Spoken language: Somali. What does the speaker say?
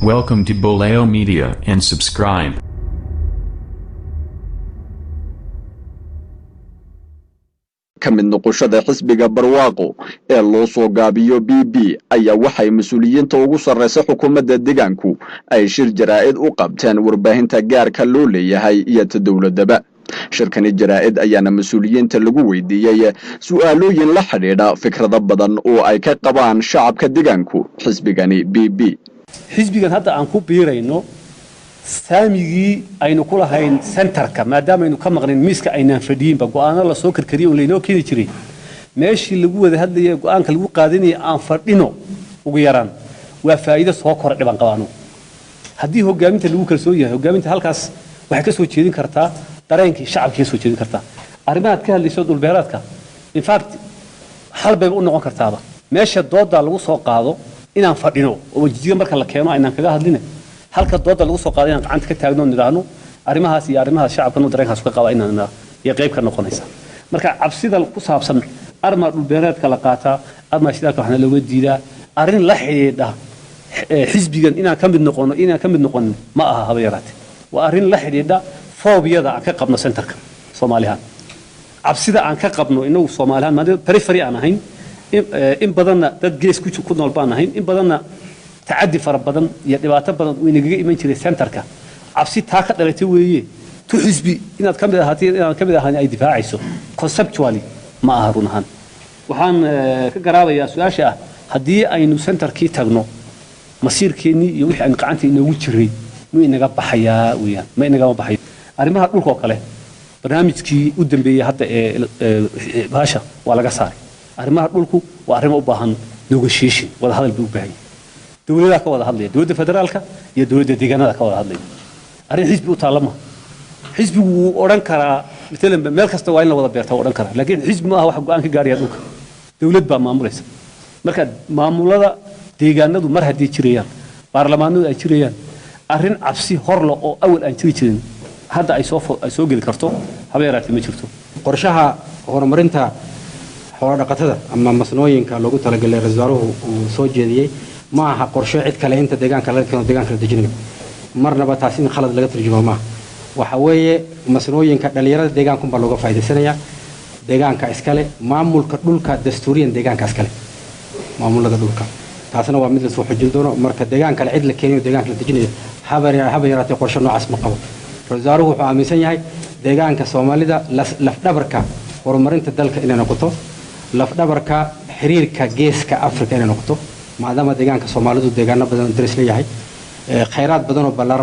Welcome to Boleo Media and subscribe. kamid noqoshada xisbiga barwaaqo ee loo soo gaabiyo BB ayaa waxay mas'uuliyiinta ugu sarreysa xukuumadda deegaanku ay shir jaraa'id u qabteen warbaahinta gaarka loo leeyahay iyo dawladaba. shirkani jaraa'id ayaana mas'uuliyiinta lagu weydiiyay su'aalooyin la xiriira fikrado badan oo ay ka qabaan shacabka deegaanku xisbigani BB. xisbigan hadda aan ku biirayno saamigii aynu ku lahayn centerka maadaama aynu ka maqneen miiska aynaan fadhiinba go'aano la soo karkariyay oo leeynoo keeni jiray meeshii lagu wada hadlayay go'aanka lagu qaadanayay aan fadhino ugu yaraan waa faa'iido soo kor dhiban qabaano haddii hogaaminta lagu kalsoon yahay hogaaminta halkaas waxay ka soo jeedin kartaa dareenkii shacabka ka soo jeedin kartaa arrimaha ka hadlayso dhulbeeraadka in fact hal bay u noqon kartaaba meesha dooda lagu soo qaado inaan fadhino oo wajiga marka la keeno inaan kaga hadlina halka dooda lagu soo qaaday inaan gacanta ka taagno nidhaahno arrimahaas iyo arrimaha shacabka dareenkaas ka qaba inaan iyo qayb ka noqonaysa marka cabsida ku saabsan arma dhulbeereedka la qaata arma shidaalka waxna looga diidaa arrin la xidhiidha xisbigan inaan ka mid noqon ma aha haba yaraatee waa arrin la xidhiidha foobiyada aan ka qabno centerka Soomaalihan cabsida aan ka qabno inuu Soomaalihan maadaama periphery aan ahayn in badanna dad gees ku nool baan ahayn in badanna تعدي فربضن يدبعته بدن وينجي إيمان شري سنتركا عبسي تاكد على تويه تحسبي إن تكمل هاتين إن كمل هاني أي دفاع عيسو conceptually ما أهرون هان وحان كجرابة يا سؤاشة هدي أي نو سنتر كي تغنو مصير كيني يوحي عن قعنتي إنه وتشري مو إنه جاب بحياة ويا ما إنه جاب بحياة أرمها أقول كله برنامج كي قدام بيه حتى باشا ولا قصار أرمها أقول كو وأرمها أباهن negotiation ولا هذا البيو بعي دولة كوضع هذلي دولة فدرالك يا دولة ديجانا كوضع هذلي أرين حزب وطالما حزب وأورانكرا مثلاً ملك استوى إلنا وضع بيرته أورانكرا لكن حزب ما هو حق عنك جاري دوك دولة بمعمولة مركز معمولة ديجانا دو مرة دي تريان برلمانو أي تريان أرين عبسي هرلا أو أول أن تريان هذا أيسوق الكرتو هبيرات مشرتو قرشها هرمرنتا حوار قتادة أما مصنوعين كلوجو تلاقي اللي رزاروه وسوجي maaha qorshe cid kale inta deegaanka la kala dejinayo marnaba taasiin khalad laga turjumo ma waxa weeye mas'uuliyinka dhalinyarada deegaanka baa looga faa'iideysanaya deegaanka iskale maamulka dhulka dastuuriyan deegaanka iskale maamulada dhulka taasna waa mid la soo xujin doono marka deegaanka cid la keenayo deegaanka la dejinayo haba yaraatay qorshe noocaas ma qabo wasaaruhu wuxuu aaminsan yahay deegaanka Soomaalida laf dhabarka horumarinta dalka inay noqoto laf dhabarka xiriirka geeska Afrika inay noqoto maadaama deegaanka Soomaalidu deegaano badan daris leeyahay khayraad badan oo ballaaran